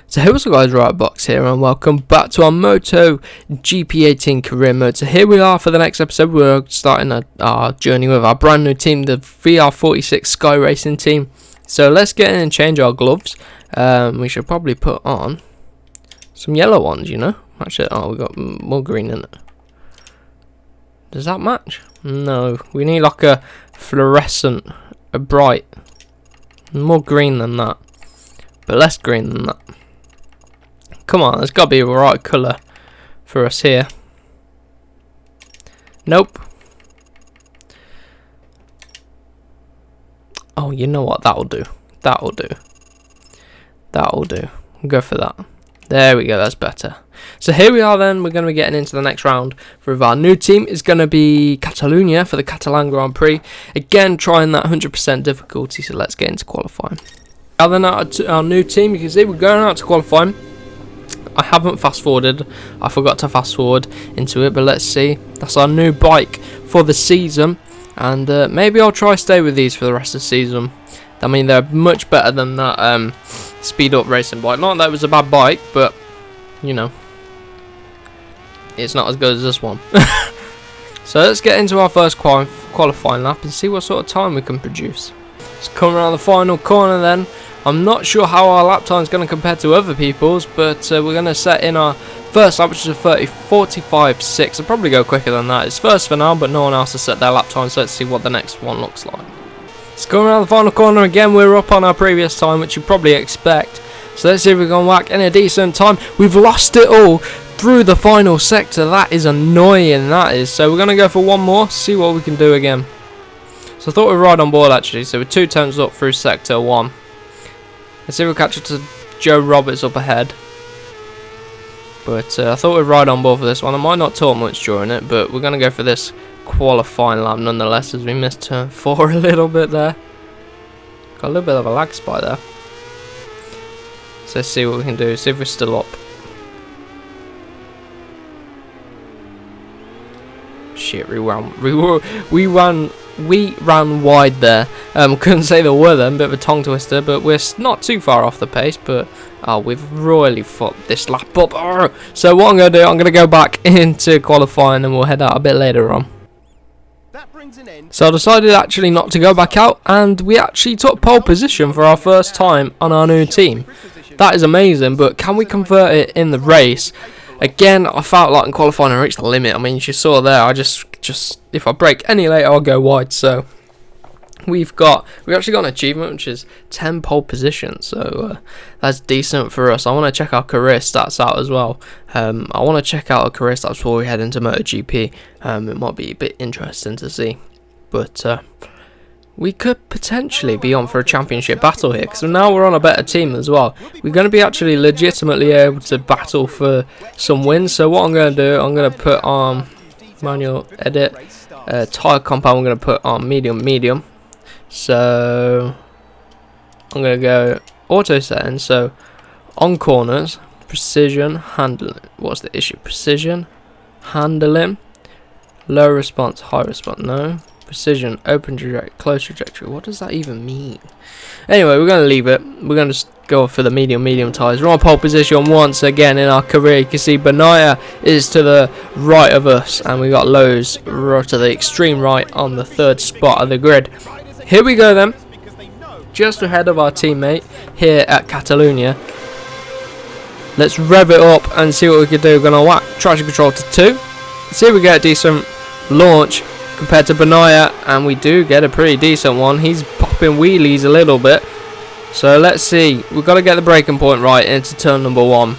So hey, what's up guys, Riotbox here and welcome back to our MotoGP 18 career mode. So here we are for the next episode. We're starting our journey with our brand new team, the VR46 Sky Racing team. So let's get in and change our gloves. We should probably put on some yellow ones, you know. Actually, we got more green in it. Does that match? No, we need like a fluorescent, a bright, more green than that, but less green than that. Come on, there's got to be a right colour for us here. Nope. Oh, you know what? That'll do. That'll do. That'll do. Go for that. There we go. That's better. So here we are then. We're going to be getting into the next round with our new team. It's going to be Catalonia for the Catalan Grand Prix. Again, trying that 100% difficulty. So let's get into qualifying. Now then, our new team. You can see we're going out to qualifying. I haven't fast forwarded. I forgot to fast forward into it, but let's see. That's our new bike for the season, and maybe I'll try stay with these for the rest of the season. I mean, they're much better than that speed up racing bike. Not that it was a bad bike, but you know, it's not as good as this one. So let's get into our first qualifying lap and see what sort of time we can produce. Let's come around the final corner then. I'm not sure how our lap time is going to compare to other people's, but we're going to set in our first lap, which is a 45.6. I'll probably go quicker than that. It's first for now, but no one else has set their lap time, so let's see what the next one looks like. Let's go around the final corner again. We're up on our previous time, which you probably expect. So let's see if we can whack in a decent time. We've lost it all through the final sector. That is annoying, that is. So we're going to go for one more, see what we can do again. So I thought we'd ride on board actually. So we're 2 turns up through sector 1. Let's see if we'll catch up to Joe Roberts up ahead. But I thought we'd ride on board for this one. I might not talk much during it, but we're going to go for this qualifying lap nonetheless, as we missed turn 4 a little bit there. Got a little bit of a lag spike there. So let's see what we can do, see if we're still up. Shit, we ran wide there. Couldn't say the word then, bit of a tongue twister, but we're not too far off the pace, but we've royally fucked this lap up. So what I'm going to do, I'm going to go back into qualifying and we'll head out a bit later on. So I decided actually not to go back out, and we actually took pole position for our first time on our new team. That is amazing, but can we convert it in the race? Again, I felt like in qualifying I reached the limit. I mean, you saw there, I just if I brake any later, I'll go wide. So we actually got an achievement, which is 10 pole positions. So that's decent for us. I want to check our career stats out as well. I want to check out our career stats before we head into MotoGP. It might be a bit interesting to see, but we could potentially be on for a championship battle here, because now we're on a better team as well. We're going to be actually legitimately able to battle for some wins. So what I'm going to do, I'm going to put on manual edit, tyre compound, I'm going to put on medium. So I'm going to go auto settings. So on corners, precision, handling. What's the issue? Precision, handling, low response, high response, no. Precision, open trajectory, close trajectory. What does that even mean? Anyway, we're going to leave it. We're going to just go for the medium tyres. We're on pole position once again in our career. You can see Benaya is to the right of us, and we got Lowe's to the extreme right on the 3rd spot of the grid. Here we go then, just ahead of our teammate here at Catalonia. Let's rev it up and see what we can do. We're going to whack traction control to 2. See if we get a decent launch compared to Benaya, and we do get a pretty decent one. He's popping wheelies a little bit. So let's see. We've got to get the braking point right into turn number 1.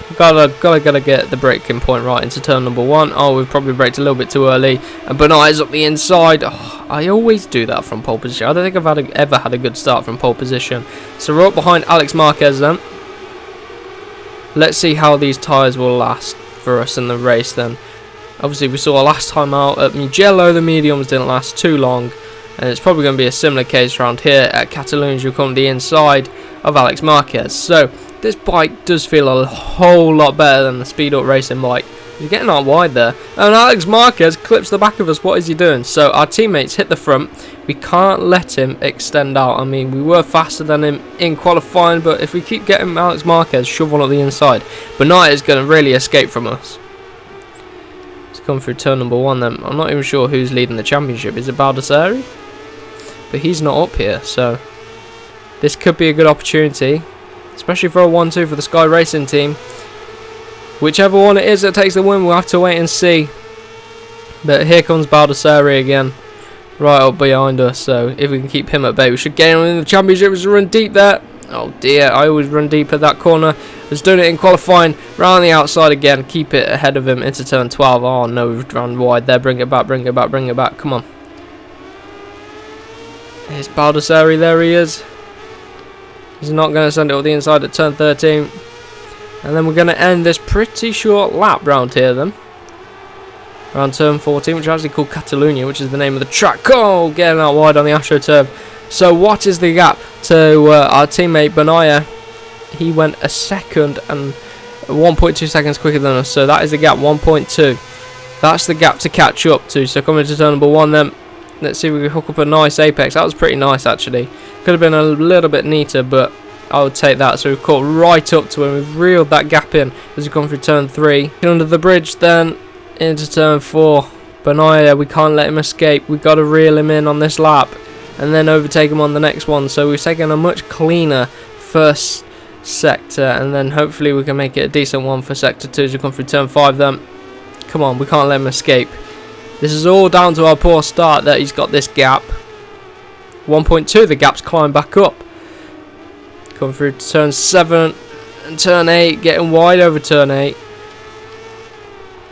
We've gotta get the braking point right into turn number 1. Oh, we've probably braked a little bit too early, and Benaya's up the inside. Oh, I always do that from pole position. I don't think I've ever had a good start from pole position. So we're up behind Alex Marquez then. Let's see how these tyres will last for us in the race then. Obviously, we saw last time out at Mugello, the mediums didn't last too long, and it's probably going to be a similar case around here at Catalonia. You'll come to the inside of Alex Marquez. So this bike does feel a whole lot better than the speed up racing bike He's getting out wide there. And Alex Marquez clips the back of us. What is he doing? So our teammates hit the front. We can't let him extend out. I mean, we were faster than him in qualifying, but if we keep getting Alex Marquez shovel up the inside, Bernard is going to really escape from us. Let's come through turn number 1 then. I'm not even sure who's leading the championship. Is it Baldassari? But he's not up here, so this could be a good opportunity, especially for a 1-2 for the Sky Racing team. Whichever one it is that takes the win, we'll have to wait and see. But here comes Baldassari again, right up behind us. So if we can keep him at bay, we should get him in the championship. Let's run deep there. Oh dear, I always run deep at that corner. Was doing it in qualifying, round the outside again, keep it ahead of him into turn 12. Oh no, we've run wide there. Bring it back, bring it back, bring it back. Come on. Here's Baldassari, there he is. He's not going to send it up the inside at turn 13. And then we're going to end this pretty short lap round here then. Around turn 14, which is actually called Catalunya, which is the name of the track. Oh, getting out wide on the AstroTurf. So what is the gap to our teammate Benaya? He went a second and 1.2 seconds quicker than us. So that is the gap, 1.2. That's the gap to catch up to. So coming to turn number 1 then. Let's see if we can hook up a nice apex. That was pretty nice actually. Could have been a little bit neater, but I would take that. So we've caught right up to him. We've reeled that gap in as we come through turn 3. Under the bridge then into turn 4. Benaya, we can't let him escape. We've got to reel him in on this lap and then overtake him on the next one. So we've taken a much cleaner first sector, and then hopefully we can make it a decent one for sector 2 as we come through turn 5 then. Come on, we can't let him escape. This is all down to our poor start that he's got this gap. 1.2, the gap's climbed back up. Come through to turn 7 and turn 8, getting wide over turn 8.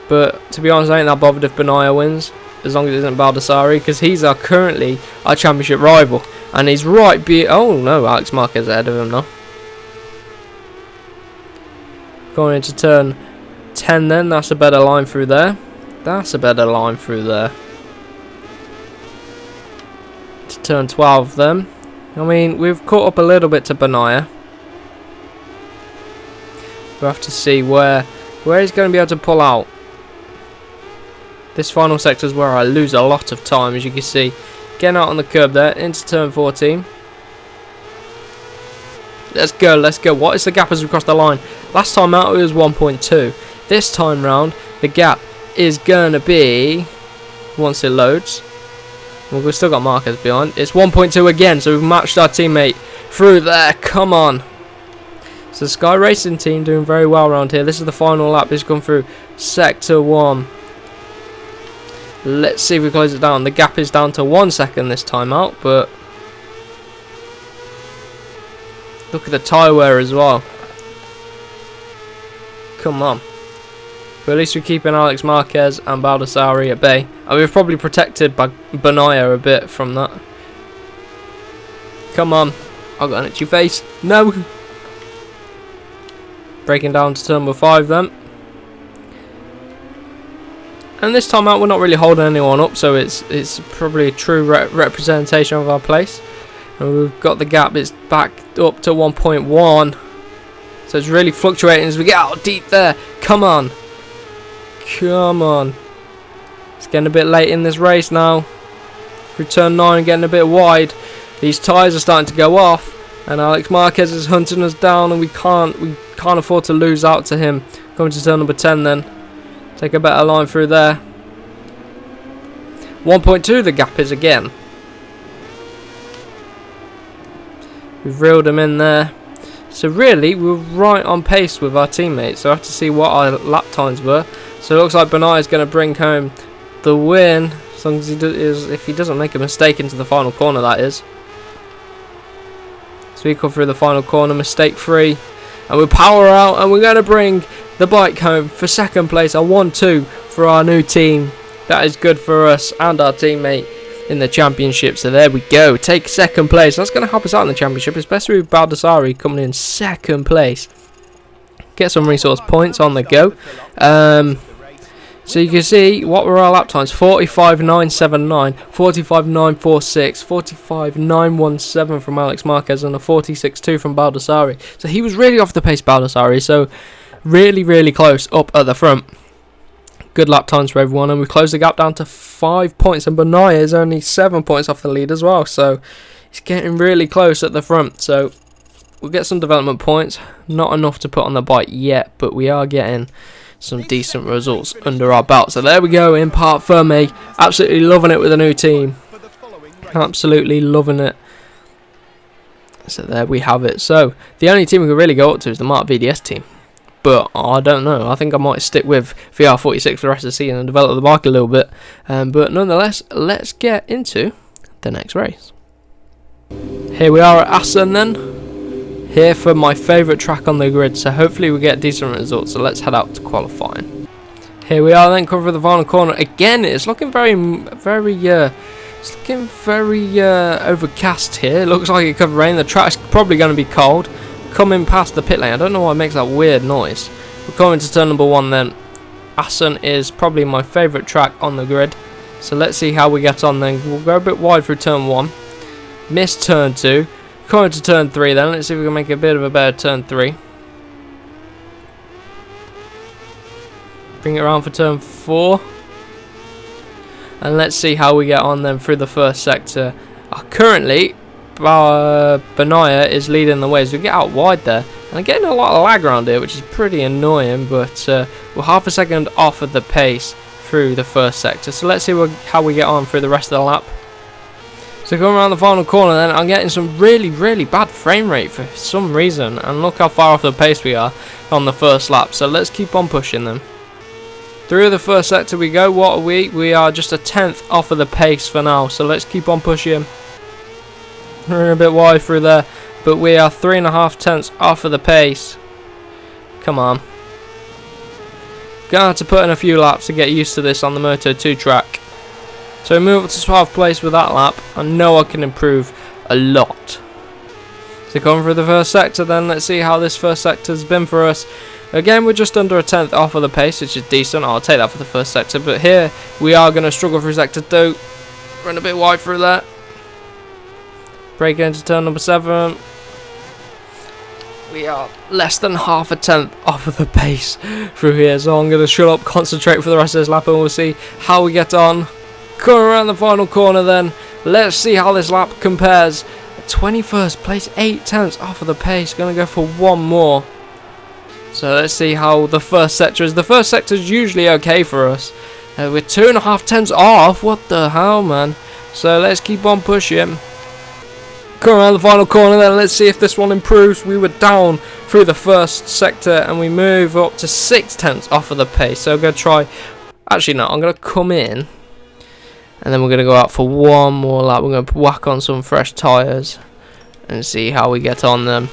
But to be honest, I ain't that bothered if Benaya wins, as long as it isn't Baldassari, because he's currently our championship rival. And he's right oh no, Alex Marquez ahead of him now. Going into turn 10 then, that's a better line through there. That's a better line through there. To turn 12 then. I mean, we've caught up a little bit to Benaya. We'll have to see where he's going to be able to pull out. This final sector is where I lose a lot of time, as you can see. Getting out on the curb there, into turn 14. Let's go, let's go. What is the gap as we cross the line? Last time out it was 1.2. This time round, the gap is going to be, once it loads, well, we've still got Marquez behind. It's 1.2 again, so we've matched our teammate through there. Come on. So the Sky Racing team doing very well around here. This is the final lap. It's gone through sector 1. Let's see if we close it down. The gap is down to 1 second this time out, but look at the tyre wear as well. Come on. But at least we're keeping Alex Marquez and Baldassari at bay. And we've probably protected Benaya a bit from that. Come on. I got an itchy face. No. Breaking down to turn number 5 then. And this time out we're not really holding anyone up, so it's probably a true representation of our place. And we've got the gap, it's back up to 1.1. So it's really fluctuating as we get out deep there. Come on. Come on. It's getting a bit late in this race now. Through turn 9, getting a bit wide. These tyres are starting to go off. And Alex Marquez is hunting us down, and we can't afford to lose out to him. Coming to turn number 10 then. Take a better line through there. 1.2 the gap is again. We've reeled him in there. So really, we're right on pace with our teammates. So I have to see what our lap times were. So it looks like Benaya is going to bring home the win, as long as if he doesn't make a mistake into the final corner, that is. So we come through the final corner, mistake free, and we power out, and we're going to bring the bike home for second place. A 1-2 for our new team. That is good for us and our teammate in the championship. So there we go, take second place. That's going to help us out in the championship, especially with Baldassari coming in second place. Get some resource points on the go. So you can see what were our lap times: 45.979, 45.946, 45.917 from Alex Marquez, and a 46.2 from Baldassari. So he was really off the pace, Baldassari. So really close up at the front. Good lap times for everyone, and we closed the gap down to 5 points, and Banaya is only 7 points off the lead as well, so it's getting really close at the front. So we'll get some development points, not enough to put on the bike yet, but we are getting some decent results under our belt. So there we go in Parc Fermé, absolutely loving it with a new team, absolutely loving it. So there we have it. So the only team we can really go up to is the Mark VDS team. But I don't know. I think I might stick with VR46 for the rest of the season and develop the bike a little bit. But nonetheless, let's get into the next race. Here we are at Assen then. Here for my favourite track on the grid. So hopefully we get decent results. So let's head out to qualifying. Here we are then, coming for the final corner. Again, it's looking very overcast here. It looks like it could rain. The track's probably going to be cold. Coming past the pit lane, I don't know why it makes that weird noise. We're coming to turn number 1 then. Assen is probably my favourite track on the grid. So let's see how we get on then. We'll go a bit wide through turn 1. Miss turn 2. Coming to turn 3 then. Let's see if we can make a bit of a better turn 3. Bring it around for turn 4. And let's see how we get on then through the first sector. Currently, Banaya is leading the way as we get out wide there, and I'm getting a lot of lag around here, which is pretty annoying, but we're half a second off of the pace through the first sector. So let's see how we get on through the rest of the lap. So going around the final corner then, I'm getting some really bad frame rate for some reason, and look how far off the pace we are on the first lap. So let's keep on pushing them. Through the first sector we go. What are we? We are just a 10th off of the pace for now, so let's keep on pushing. We're a bit wide through there, but we are 3.5 tenths off of the pace. Come on. Gonna have to put in a few laps to get used to this on the Moto2 track. So we move up to 12th place with that lap. I know I can improve a lot. So coming through the first sector then, let's see how this first sector has been for us. Again, we're just under a 10th off of the pace, which is decent. I'll take that for the first sector, but here we are going to struggle through sector 2. Run a bit wide through there. Break into turn number 7. We are less than half a tenth off of the pace through here, so I'm going to shut up, concentrate for the rest of this lap, and we'll see how we get on. Coming around the final corner then, let's see how this lap compares. 21st place, 8 tenths off of the pace, going to go for one more. So let's see how the first sector is. The first sector is usually okay for us. We're 2.5 tenths off, what the hell, man. So let's keep on pushing. Come around the final corner then, let's see if this one improves. We were down through the first sector and we move up to 6 tenths off of the pace. So I'm going to try, actually no, I'm going to come in and then we're going to go out for one more lap. We're going to whack on some fresh tyres and see how we get on them.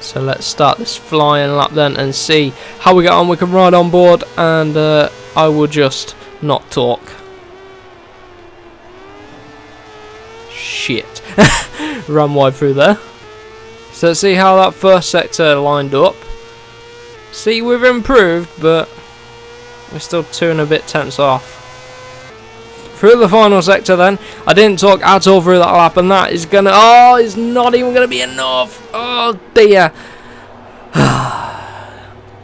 So let's start this flying lap then and see how we get on. We can ride on board and I will just not talk. Shit. Ran wide through there. So let's see how that first sector lined up. See, we've improved, but we're still 2 and a bit tenths off. Through the final sector then, I didn't talk at all through that lap, and that is gonna, oh, it's not even gonna be enough. Oh dear.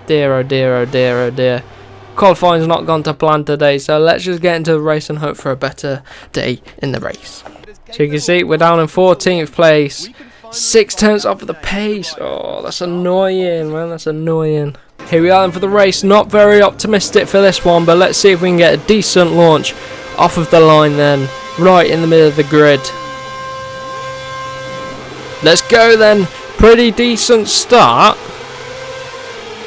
Dear, oh dear, oh dear, oh dear. Qualifying's not gone to plan today, so let's just get into the race and hope for a better day in the race. So you can see we're down in 14th place, 6 tenths off of the pace. Oh, that's annoying, man, that's annoying. Here we are then for the race. Not very optimistic for this one, but let's see if we can get a decent launch off of the line then, right in the middle of the grid. Let's go then. Pretty decent start.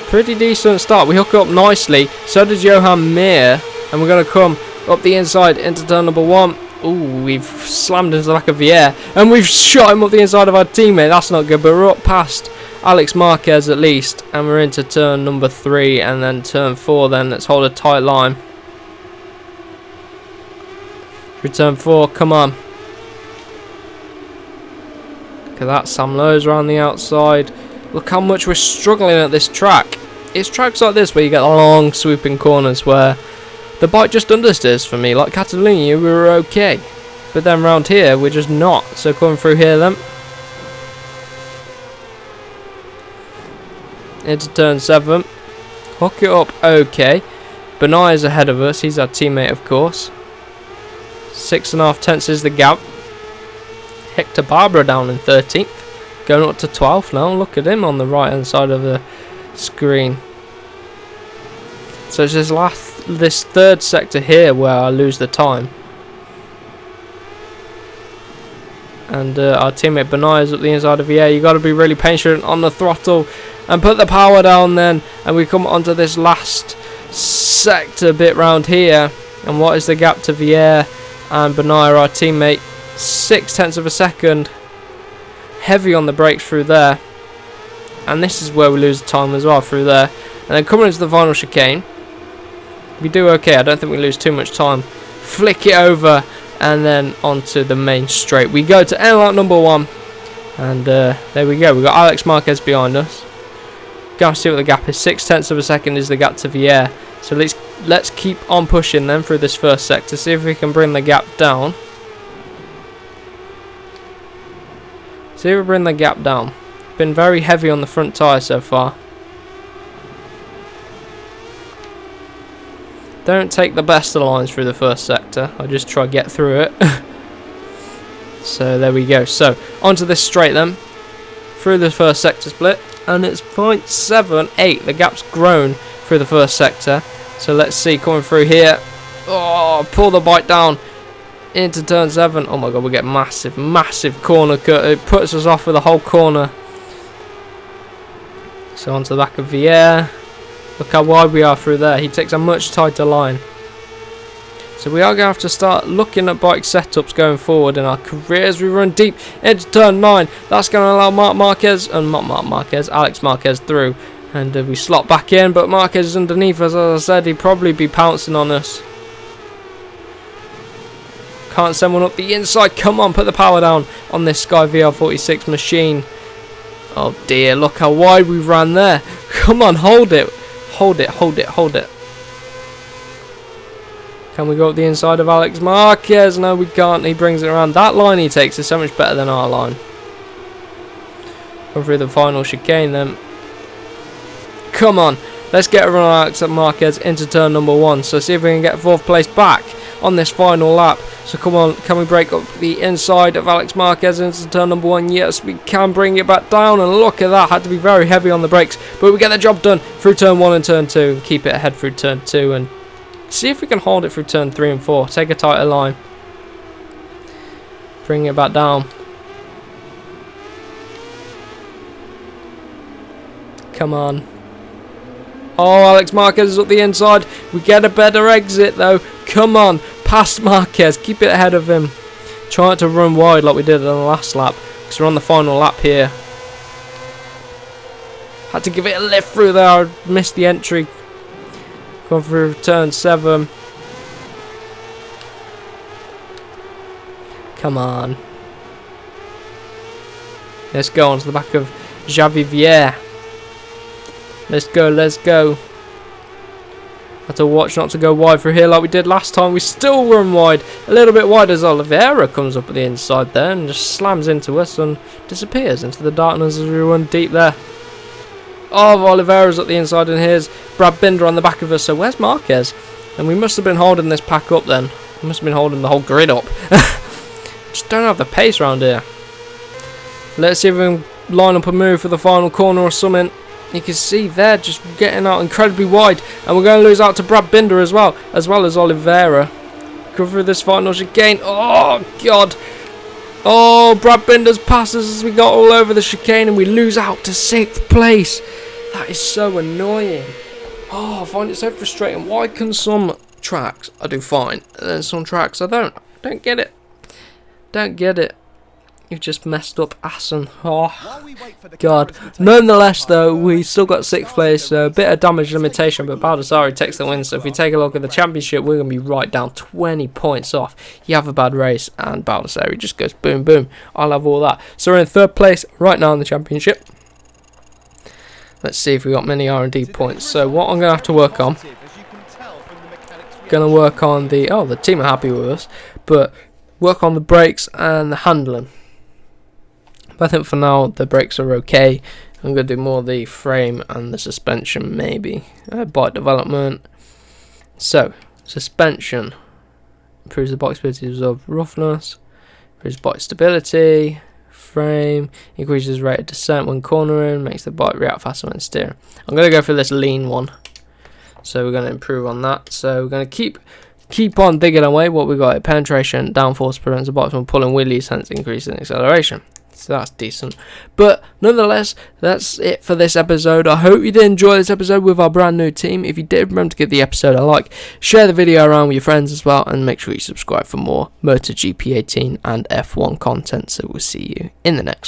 Pretty decent start. We hook up nicely. So does Johan Mir, and we're going to come up the inside into turn number 1. Ooh, we've slammed into the back of the air, and we've shot him up the inside of our teammate. That's not good, but we're up past Alex Marquez at least, and we're into turn number 3 and then turn 4 then. Let's hold a tight line. Through turn 4, come on. Look at that, Sam Lowe's around the outside. Look how much we're struggling at this track. It's tracks like this where you get the long swooping corners where the bike just understeers for me. Like Catalonia, we were okay, but then round here we're just not. So coming through here then into turn 7, hook it up okay, Benai is ahead of us. He's our teammate, of course. 6.5 tenths is the gap. Hector Barbara down in 13th. Going up to 12th now. Look at him on the right hand side of the screen. So it's this third sector here where I lose the time. And our teammate Benai is up the inside of the air. You got to be really patient on the throttle and put the power down then. And we come onto this last sector bit round here. And what is the gap to Vier and Benai, our teammate? 0.6 of a second. Heavy on the brakes through there. And this is where we lose the time as well, through there. And then coming into the final chicane, we do okay. I don't think we lose too much time. Flick it over and then onto the main straight. We go to end lap number 1. And there we go. We've got Alex Marquez behind us. Gotta see what the gap is. 0.6 of a second is the gap to Vier. So let's keep on pushing then through this first sector. See if we can bring the gap down. See if we bring the gap down. Been very heavy on the front tyre so far. Don't take the best of lines through the first sector. I just try to get through it. So there we go. So onto this straight then. Through the first sector split. And it's 0.78. The gap's grown through the first sector. So let's see, coming through here. Oh, pull the bike down into turn 7. Oh my god, we get massive corner cut. It puts us off with the whole corner. So onto the back of Vier. Look how wide we are through there. He takes a much tighter line. So we are going to have to start looking at bike setups going forward in our careers. We run deep into turn 9. That's going to allow Alex Marquez through. And we slot back in, but Marquez is underneath us. As I said, he'd probably be pouncing on us. Can't send one up the inside. Come on, put the power down on this Sky VR46 machine. Oh dear, look how wide we ran there. Come on, hold it. Hold it. Can we go up the inside of Alex Marquez? No, we can't. He brings it around. That line he takes is so much better than our line. Go through the final chicane then. Come on. Let's get a run on Alex Marquez into turn number 1. So see if we can get 4th place back on this final lap. So come on, can we break up the inside of Alex Marquez into turn number 1? Yes, we can bring it back down. And look at that. Had to be very heavy on the brakes. But we get the job done through turn 1 and turn 2. And keep it ahead through turn 2. And see if we can hold it through turn 3 and 4. Take a tighter line. Bring it back down. Come on. Oh, Alex Marquez is up the inside. We get a better exit though. Come on. Past Marquez. Keep it ahead of him. Try not to run wide like we did on the last lap. Because we're on the final lap here. Had to give it a lift through there. I missed the entry. Going through turn 7. Come on. Let's go onto the back of Xavi Vier. Let's go. Have to watch not to go wide through here like we did last time. We still run wide. A little bit wide as Oliveira comes up at the inside there and just slams into us and disappears into the darkness as we run deep there. Oh, Oliveira's up the inside and here's Brad Binder on the back of us. So where's Marquez? And we must have been holding this pack up then. We must have been holding the whole grid up. Just don't have the pace around here. Let's see if we can line up a move for the final corner or something. You can see there just getting out incredibly wide. And we're going to lose out to Brad Binder as well as Oliveira. Go through this final chicane. Oh, God. Oh, Brad Binder's passes as we got all over the chicane and we lose out to 6th place. That is so annoying. Oh, I find it so frustrating. Why can some tracks I do fine and then some tracks I don't? Don't get it. Don't get it. You've just messed up ass and oh God. Nonetheless though, we still got 6th place, so a bit of damage limitation, but Baldassarri takes the win. So if we take a look at the championship, we're going to be right down 20 points off. You have a bad race and Baldassarri just goes boom boom. I'll have all that. So we're in 3rd place right now in the championship. Let's see if we got many R&D points. So what I'm going to have to work on, going to work on the team are happy with us, but work on the brakes and the handling. But I think for now the brakes are okay. I'm going to do more of the frame and the suspension maybe. Bike development. So, suspension improves the bike's ability to absorb roughness, improves bike stability, frame, increases rate of descent when cornering, makes the bike react faster when steering. I'm going to go for this lean one, so we're going to improve on that. So we're going to keep on digging away. What we got: penetration, downforce prevents the bike from pulling wheelies, hence increasing acceleration. So that's decent. But nonetheless, that's it for this episode. I hope you did enjoy this episode with our brand new team. If you did, remember to give the episode a like, share the video around with your friends as well, and make sure you subscribe for more MotoGP 18 and F1 content. So we'll see you in the next one.